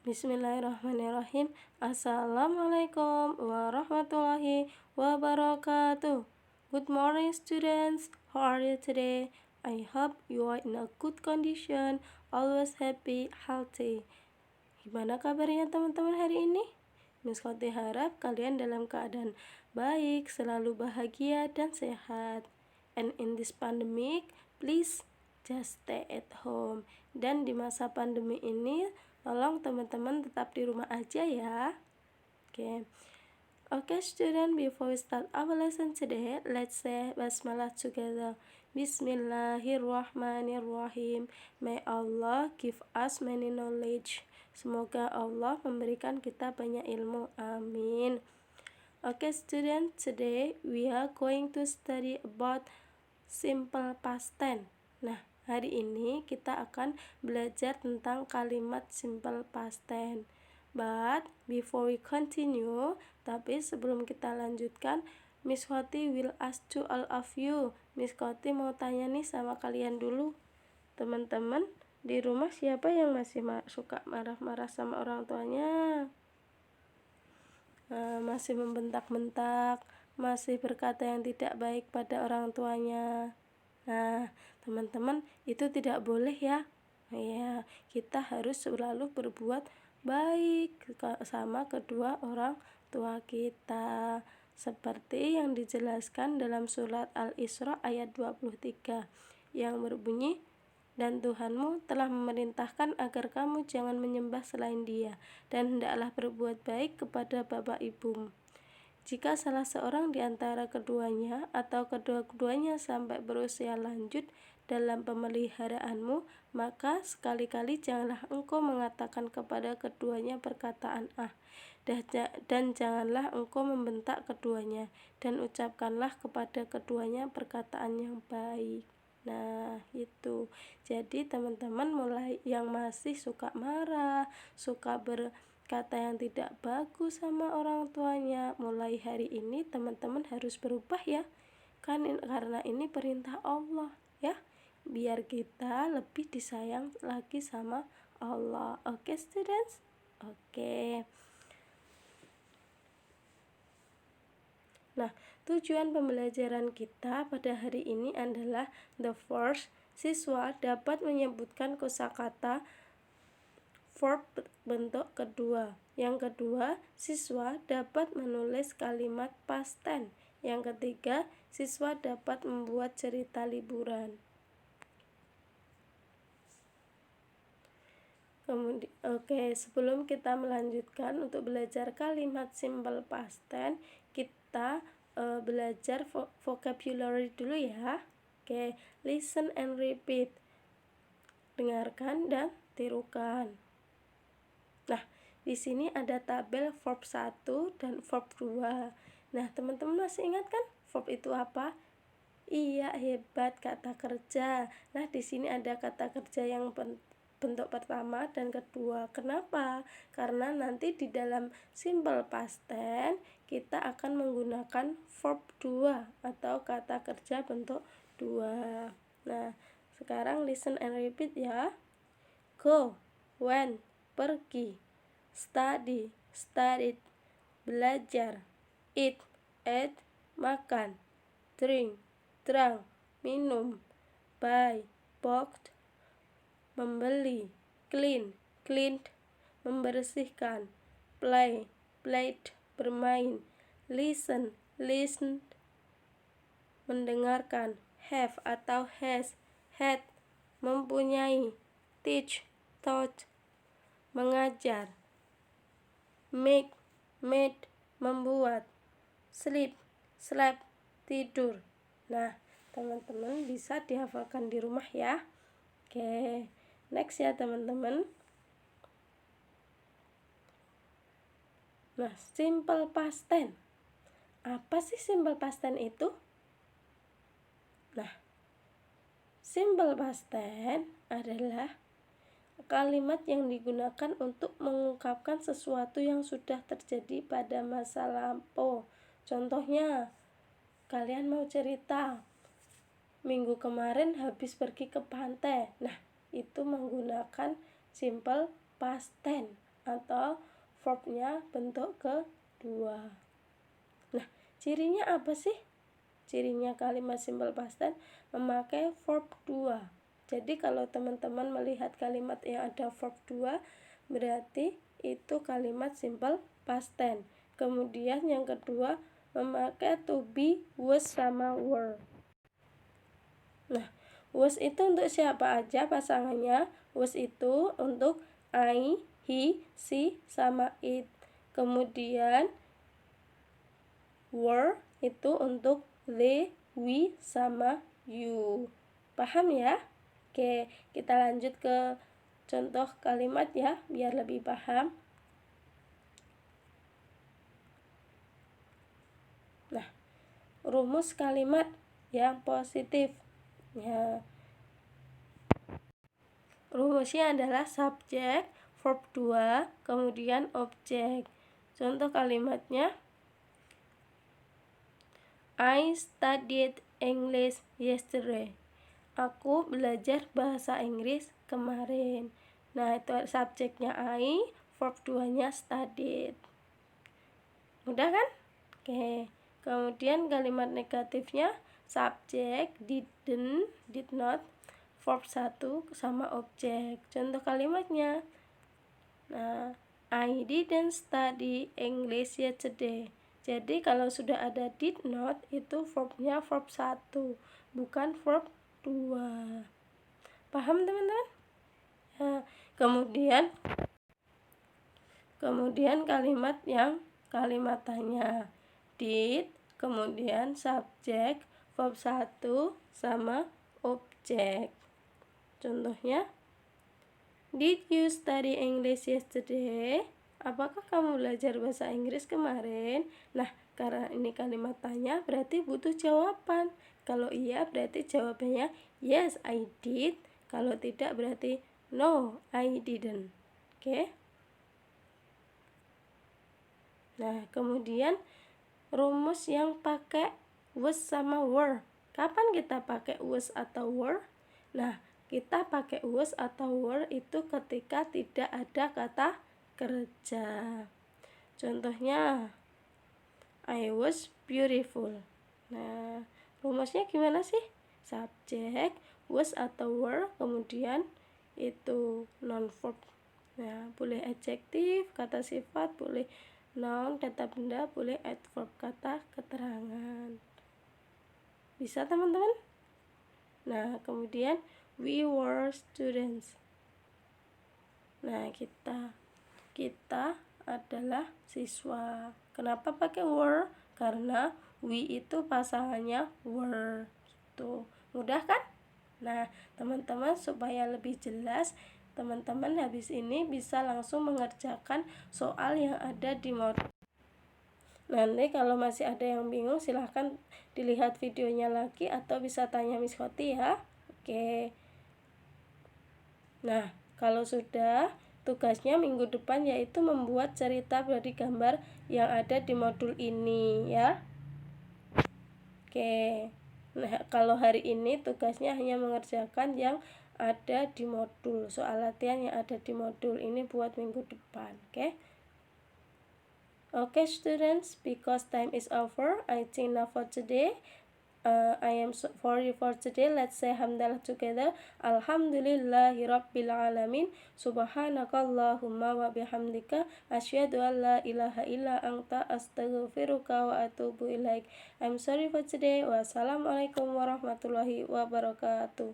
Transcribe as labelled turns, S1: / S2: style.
S1: Bismillahirrahmanirrahim. Assalamualaikum warahmatullahi wabarakatuh. Good morning students. How are you today? I hope you are in a good condition, always happy, healthy. Gimana kabarnya teman-teman hari ini? Miss Khoti harap kalian dalam keadaan baik, selalu bahagia dan sehat. And in this pandemic, please just stay at home. Dan di masa pandemi ini, tolong teman-teman tetap di rumah aja ya. Okay, student, before we start our lesson today, let's say basmalah together. Bismillahirrahmanirrahim. May Allah give us many knowledge. Semoga Allah memberikan kita banyak ilmu. Amin. Okay, student, today we are going to study about simple past tense. Nah, hari ini kita akan belajar tentang kalimat simple past tense. But before we continue, tapi sebelum kita lanjutkan, Miss Khoti will ask to all of you. Miss Khoti mau tanya nih sama kalian dulu. Teman-teman, di rumah siapa yang masih suka marah-marah sama orang tuanya? Masih membentak-bentak, masih berkata yang tidak baik pada orang tuanya. Nah, teman-teman, itu tidak boleh ya. Ya, kita harus selalu berbuat baik sama kedua orang tua kita. Seperti yang dijelaskan dalam surat Al-Isra ayat 23 yang berbunyi, dan Tuhanmu telah memerintahkan agar kamu jangan menyembah selain Dia, dan hendaklah berbuat baik kepada bapak ibumu. Jika salah seorang di antara keduanya atau kedua-keduanya sampai berusia lanjut dalam pemeliharaanmu, maka sekali-kali janganlah engkau mengatakan kepada keduanya perkataan dan janganlah engkau membentak keduanya, dan ucapkanlah kepada keduanya perkataan yang baik. Nah, itu. Jadi teman-teman mulai yang masih suka marah, suka berkata yang tidak bagus sama orang tuanya, mulai hari ini teman-teman harus berubah ya. Karena ini perintah Allah ya. Biar kita lebih disayang lagi sama Allah. Oke, students? Oke. Nah, tujuan pembelajaran kita pada hari ini adalah the first, siswa dapat menyebutkan kosakata verb bentuk kedua. Yang kedua, siswa dapat menulis kalimat past tense. Yang ketiga, siswa dapat membuat cerita liburan. Sebelum kita melanjutkan untuk belajar kalimat simple past tense, kita belajar vocabulary dulu ya. Listen and repeat. Dengarkan dan tirukan. Nah, di sini ada tabel verb 1 dan verb 2. Nah, teman-teman masih ingat kan verb itu apa? Iya, hebat, kata kerja. Nah, di sini ada kata kerja yang bentuk pertama dan kedua. Kenapa? Karena nanti di dalam simple past tense kita akan menggunakan verb 2 atau kata kerja bentuk 2. Nah, sekarang listen and repeat ya. Go, went, pergi. Study, studied. Belajar, eat, ate, makan. Drink, drank, minum. Buy, bought. Membeli, clean, cleaned. Membersihkan, play, played, bermain. Listen, listened. Mendengarkan, have atau has, had. Mempunyai, teach, taught. Mengajar, make, made, membuat. Sleep, slept, tidur. Nah, teman-teman bisa dihafalkan di rumah ya. Next ya teman-teman. Nah, simple past tense. Apa sih simple past tense itu? Nah, simple past tense adalah kalimat yang digunakan untuk mengungkapkan sesuatu yang sudah terjadi pada masa lampau. Contohnya, kalian mau cerita, minggu kemarin habis pergi ke pantai. Nah, itu menggunakan simple past tense. atau verbnya bentuk kedua. Nah, cirinya apa sih? Cirinya kalimat simple past tense memakai verb 2. Jadi kalau teman-teman melihat kalimat yang ada verb 2, berarti itu kalimat simple past tense. Kemudian yang kedua memakai to be, was, sama were. Nah, was itu untuk siapa aja pasangannya? Was itu untuk I, he, she, sama it. Kemudian were itu untuk they, we, sama you. Paham ya? Oke, kita lanjut ke contoh kalimat ya, biar lebih paham. Nah, rumus kalimat yang positif. Ya. Rumusnya adalah subjek, verb 2, kemudian objek. Contoh kalimatnya, I studied English yesterday. Aku belajar bahasa Inggris kemarin. Nah, itu subjeknya I, verb 2-nya studied. Mudah kan? Oke. Kemudian kalimat negatifnya, subjek, didn't, did not, verb 1 sama objek. Contoh kalimatnya, nah, I didn't study English yesterday. Jadi kalau sudah ada did not, itu verbnya verb 1, bukan verb 2. Paham teman-teman? Nah, kemudian kalimat yang kalimat tanya, did, kemudian subjek, verb 1 sama objek. Contohnya, did you study English yesterday? Apakah kamu belajar bahasa Inggris kemarin? Nah, karena ini kalimat tanya, berarti butuh jawaban. Kalau iya, berarti jawabannya yes, I did. Kalau tidak, berarti no, I didn't. Oke? Nah, kemudian rumus yang pakai was sama were. Kapan kita pakai was atau were? Nah, kita pakai was atau were itu ketika tidak ada kata kerja. Contohnya, I was beautiful. Nah, rumusnya gimana sih? Subjek, was atau were, kemudian itu non verb. Nah, boleh adjektif, kata sifat, boleh noun, kata benda, boleh adverb, kata keterangan. Bisa teman-teman? Nah, kemudian we were students. Nah, kita adalah siswa. Kenapa pakai were? Karena we itu pasangannya were. Gitu. Mudah kan? Nah, teman-teman supaya lebih jelas, teman-teman habis ini bisa langsung mengerjakan soal yang ada di modul. Nanti kalau masih ada yang bingung, silahkan dilihat videonya lagi atau bisa tanya Miss Hoti ya. Oke. Nah, kalau sudah, tugasnya minggu depan yaitu membuat cerita dari gambar yang ada di modul ini ya. Oke. Nah, kalau hari ini tugasnya hanya mengerjakan yang ada di modul, soal latihan yang ada di modul ini buat minggu depan. Okay, students, because time is over, I think now for today. I am sorry for today. Let's say hamdalah together. Alhamdulillahirabbil alamin. Subhanakallahumma wa bihamdika asyhadu an la ilaha illa anta astaghfiruka wa atubu ilaik. I'm sorry for today. Wassalamualaikum warahmatullahi wabarakatuh.